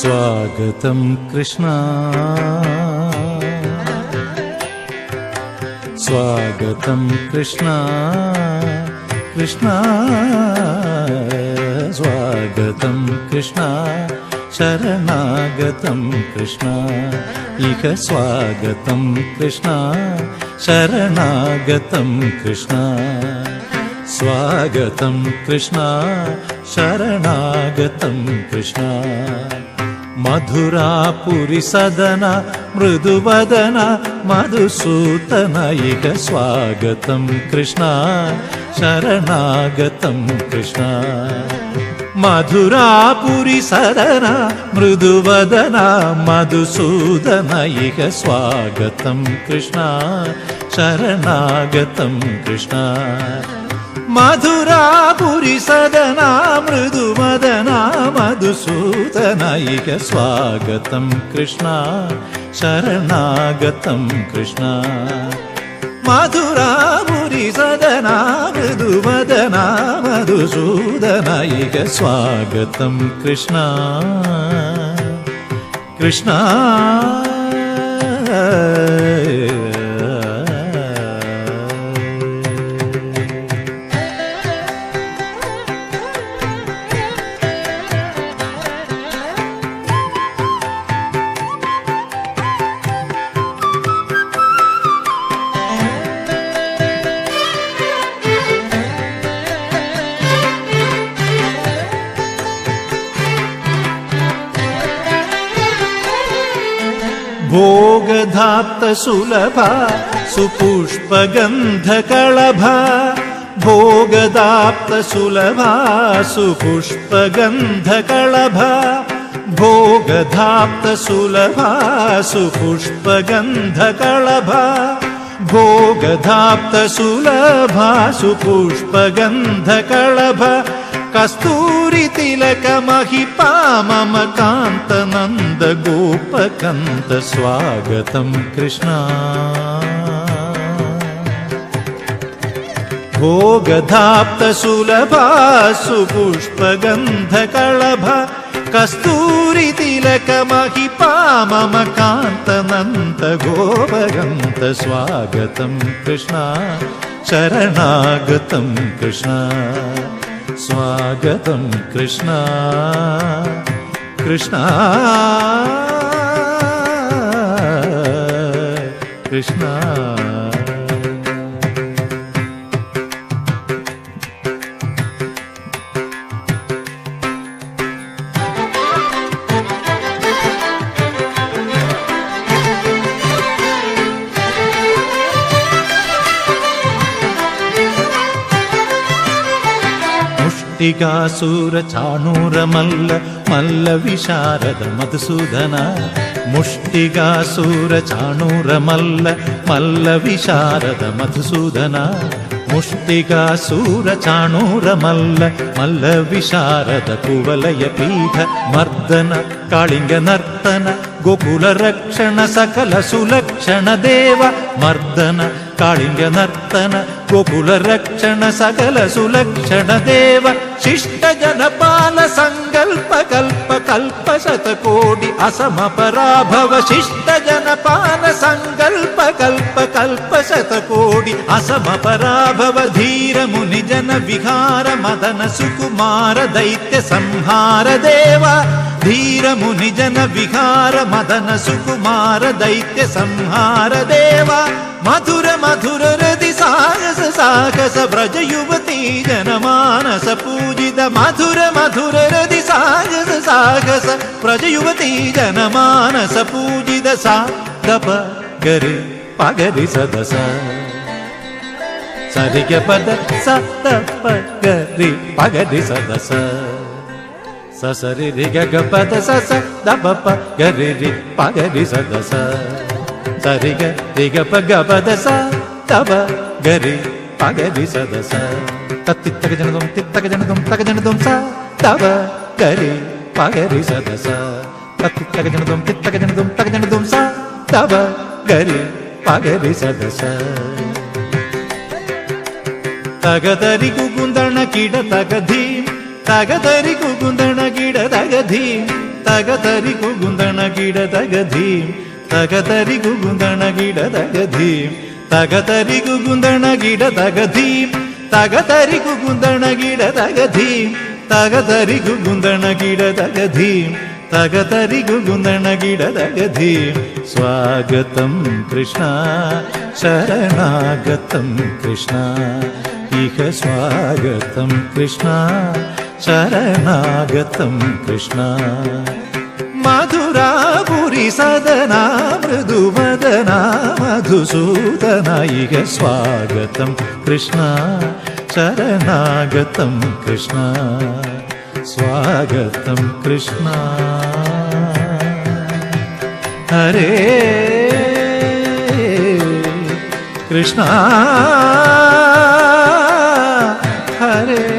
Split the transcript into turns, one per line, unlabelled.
स्वागतं कृष्ण स्वागतं कृष्ण कृष्ण स्वागतं कृष्ण शरणागतं कृष्ण इह स्वागतं कृष्ण शरणागतं कृष्ण स्वागतं कृष्ण शरणागतं कृष्ण मधुरापुरी सदन मृदुवदन मधुसूदन इह स्वागतं कृष्ण शरणागतं कृष्ण मधुरापुरी सदन मृदुवदन मधुसूदन इह स्वागतं कृष्ण शरणागतं कृष्ण मधुरापुरी सदन मृदुवदन मधुसूदन इह स्वागतं कृष्ण शरणागतं कृष्ण मधुरापुरी सदन मृदुवदन मधुसूदन इह स्वागतं कृष्ण कृष्ण भोगधाप्त सुलभ सुपुष्पगन्धकळभ भोगधाप्त सुलभ सुपुष्पगन्धकळभ भोगधाप्त सुलभ सुपुष्पगन्धकळभ भोगधाप्त सुलभ सुपुष्पगन्धकळभ कस्तूरी तिलक महिपा मम कान्त नन्द गोपकन्त स्वागतं कृष्ण भोगधाप्त सुलभ सुपुष्पगन्धकळभ कस्तूरी तिलक महिपा मम कान्त नन्द गोपकन्त स्वागतं कृष्ण शरणागतं कृष्ण स्वागतं कृष्ण कृष्ण कृष्ण मुष्टिकासुर चाणूर मल्ल मल्ल विशारद मधुसूदन मुष्टिकासुर चाणूर मल्ल मल्ल विशारद मधुसूदन मुष्टिकासुर चाणूर मल्ल मल्ल विशारद कुवलय पीठ मर्दन कालिंग नर्तन गोकुल रक्षण सकल सुलक्षण देव मर्दन कालिंग नर्तन गोकुल रक्षण सकल सुलक्षण देव शिष्ट जनपाल संकल्प कल्प कल्प शतकोटि असम पराभव शिष्ट जनपाल संकल्प कल्प कल्प शतकोटि असम पराभव धीर मुनि जन विहार मदन सुकुमार दैत्य संहार देव धीर मुनि जन विहार मदन सुकुमार दैत्य संहार देव मधुर मधुर हृदि साहस साहस व्रज युवती जनमानस पूजित मधुर मधुर हृदि साहस साहस व्रज युवती जनमानस पूजित सा दप गरि पगरि सदस सरि ग पद स दप गरि पगरि सदस ससरि रि ग पद स स दप प गरि रि पगरि सदस सरि ग रि ग प ग पद स दप गरि पगरि सदस तत्तित्तक जनदुम तित्तक जनदुम तक जनदुम स दप गरि पगरि सदस तत्तित्तक जनदुम तित्तक जनदुम तक जनदुम स दप गरि पगरि सदस तगदरि कुकुंदण किड तगधी तगदरि कुकुंदण किड तगधी തകതരി കുകുന്ദണ ഗിട തകധീം തകതരി കുകുന്ദണ ഗിട തകധീം തകതരി കുകുന്ദണ ഗിട തകധീം തകതരി കുകുന്ദണ ഗിട തകധീം തകതരി കുകുന്ദണ ഗിട തകധീം തകതരി കുകുന്ദണ ഗിട തകധീം സ്വാഗതം കൃഷ്ണ ശരണാഗതം കൃഷ്ണ ഇഹ സ്വാഗതം കൃഷ്ണ ശരണാഗതം കൃഷ്ണ മധുരാപുരി സദന മൃദുവദന മധുസൂദന ഇഹ സ്വാഗതം കൃഷ്ണ ശരണാഗതം കൃഷ്ണ സ്വാഗതം കൃഷ്ണ ഹരേ കൃഷ്ണ ഹരേ